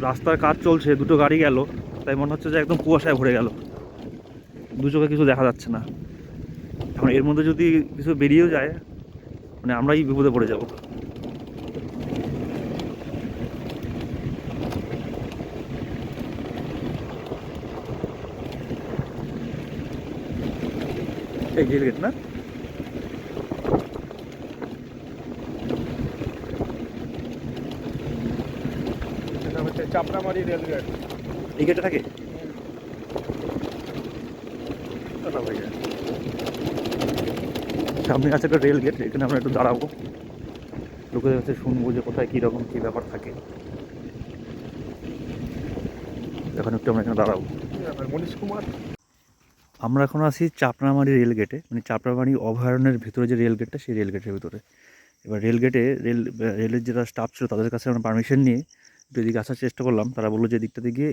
রাস্তার কাজ চলছে, দুটো গাড়ি গেল, তাই মনে হচ্ছে যে একদম কুয়াশায় ভরে গেল, দু চোখে কিছু দেখা যাচ্ছে না। এখন এর মধ্যে যদি কিছু বেরিয়েও যায়, মানে আমরাই বিপদে পড়ে যাব। এই রেল গেট না, এটা হচ্ছে চাপড়ামারি রেলগেট। এই গেটে থাকে। সামনে আছে একটা রেল গেট, এখানে আমরা একটু দাঁড়াবো, লোকেদের কাছে শুনবো যে কোথায় কীরকম কী ব্যাপার থাকে। এখন একটু আমরা এখানে দাঁড়াবো। মনীশ কুমার। আমরা এখন আছি চাপড়ামারি রেল গেটে, মানে চাপড়ামারি অভয়ারণ্যের ভিতরে যে রেল গেটটা, সেই রেল গেটের ভিতরে। এবার রেল গেটে রেলের যেটা স্টাফ ছিল তাদের কাছে আমরা পারমিশন নিয়ে একটু এদিকে আসার চেষ্টা করলাম। তারা বললো যে দিকটাতে গিয়ে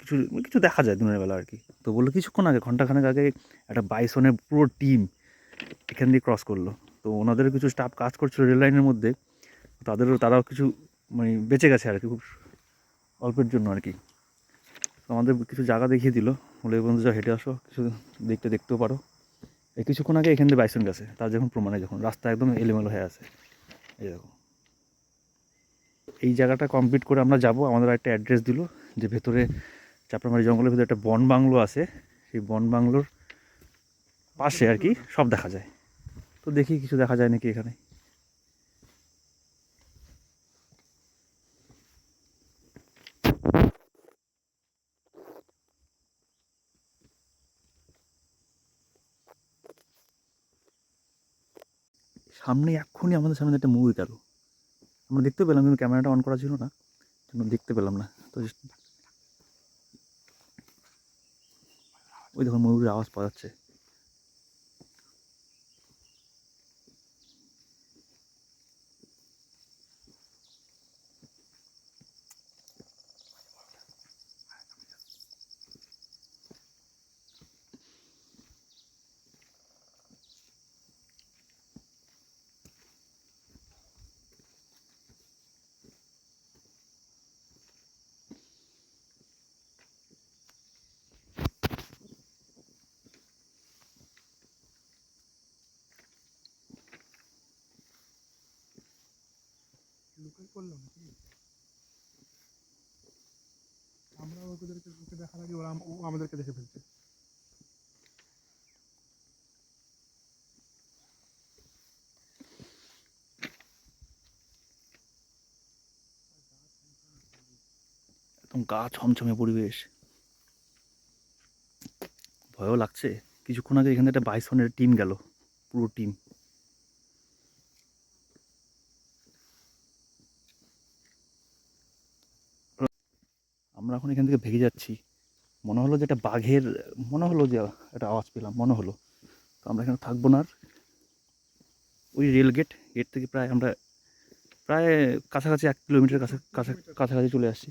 কিছু কিছু দেখা যায় দিনের বেলা আর কি। তো বললো কিছুক্ষণ আগে, ঘন্টাখানেক আগে একটা বাইসনের পুরো টিম এখান দিয়ে ক্রস করলো। তো ওনাদের কিছু স্টাফ কাজ করছিল রেল লাইনের মধ্যে, তারাও কিছু মানে বেঁচে গেছে আর কি, খুব অল্পের জন্য আর কি। তো আমাদের কিছু জায়গা দেখিয়ে দিল, বলে এই বন্ধু যা হেঁটে আসো, কিছু দেখতেও পারো। এই কিছুক্ষণ আগে এখান দিয়ে বাইসন গেছে, তার যখন প্রমাণে যখন রাস্তা একদম এলোমেলো হয়ে আছে। এই দেখো, এই জায়গাটা কমপ্লিট করে আমরা যাব। আমাদের একটা অ্যাড্রেস দিল যে ভেতরে চাপড়ামারি জঙ্গলের ভিতরে একটা বন বাংলো আছে, সেই বন বাংলোর পাশে আর কি সব দেখা যায়। তো দেখি কিছু দেখা যায় নাকি এখানে। সামনে এক্ষুনি আমাদের সামনে একটা ময়ূর গেল, আমরা দেখতে পেলাম কিন্তু ক্যামেরাটা অন করা ছিল না, জন্য দেখতে পেলাম না। তো ওই দেখুন ময়ূরের আওয়াজ পাওয়া যাচ্ছে। লুকাই করলাম নাকি? আমরা ওদেরকে দেখার আগে ও আমাদেরকে দেখে ফেলছে। একদম গা ছমছমে পরিবেশ, ভয়ও লাগছে। কিছুক্ষণ আগে এখানে একটা বাইসনের টিম গেল, পুরো টিম। আমরা এখন এখান থেকে ভেগে যাচ্ছি, মনে হলো যে একটা বাঘের, মনে হলো যে একটা আওয়াজ পেলাম, মনে হলো। তো আমরা এখানে থাকবো না আর। ওই রেল গেট থেকে আমরা প্রায় কাছাকাছি 1 কিলোমিটার কাছাকাছি চলে আসছি।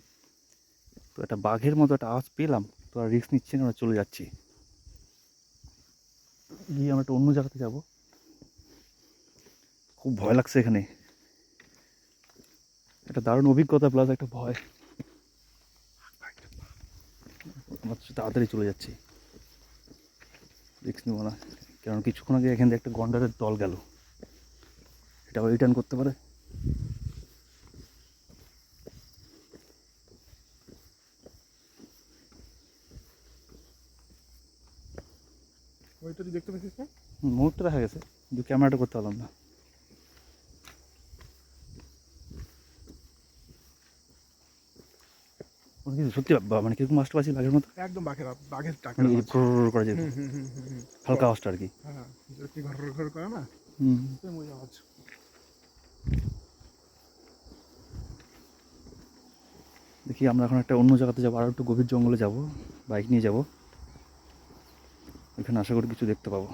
তো একটা বাঘের মতো একটা আওয়াজ পেলাম, তো আর রিস্ক নিচ্ছি না, আমরা চলে যাচ্ছি। গিয়ে আমরা একটা অন্য জায়গাতে যাবো। খুব ভয় লাগছে এখানে, একটা দারুণ অভিজ্ঞতা প্লাস একটা ভয়। আমরা তাড়াতাড়ি চলে যাচ্ছি, রিস্ক নেব না। কারণ কিছুক্ষণ আগে এখান থেকে একটা গন্ডারের দল গেল, এটা আবার রিটার্ন করতে পারে। ওইটা তুই দেখতে পেয়েছিস না? মুহূর্তে দেখা গেছে, কিন্তু ক্যামেরাটা করতে পারলাম না। সত্যি মানে কিরকম আসতে পারছি বাঘের মতো, একদম বাঘের টাকার মানে আওয়াজ। করে যেত, হালকা আওয়াজটা আর কি। হ্যাঁ, কি ঘর ঘর করে না, সেই মজা আওয়াজ। দেখি আমরা এখন একটা অন্য জায়গাতে যাবো, আরও একটু গভীর জঙ্গলে যাব, বাইক নিয়ে যাব। এখানে আশা করি কিছু দেখতে পাবো।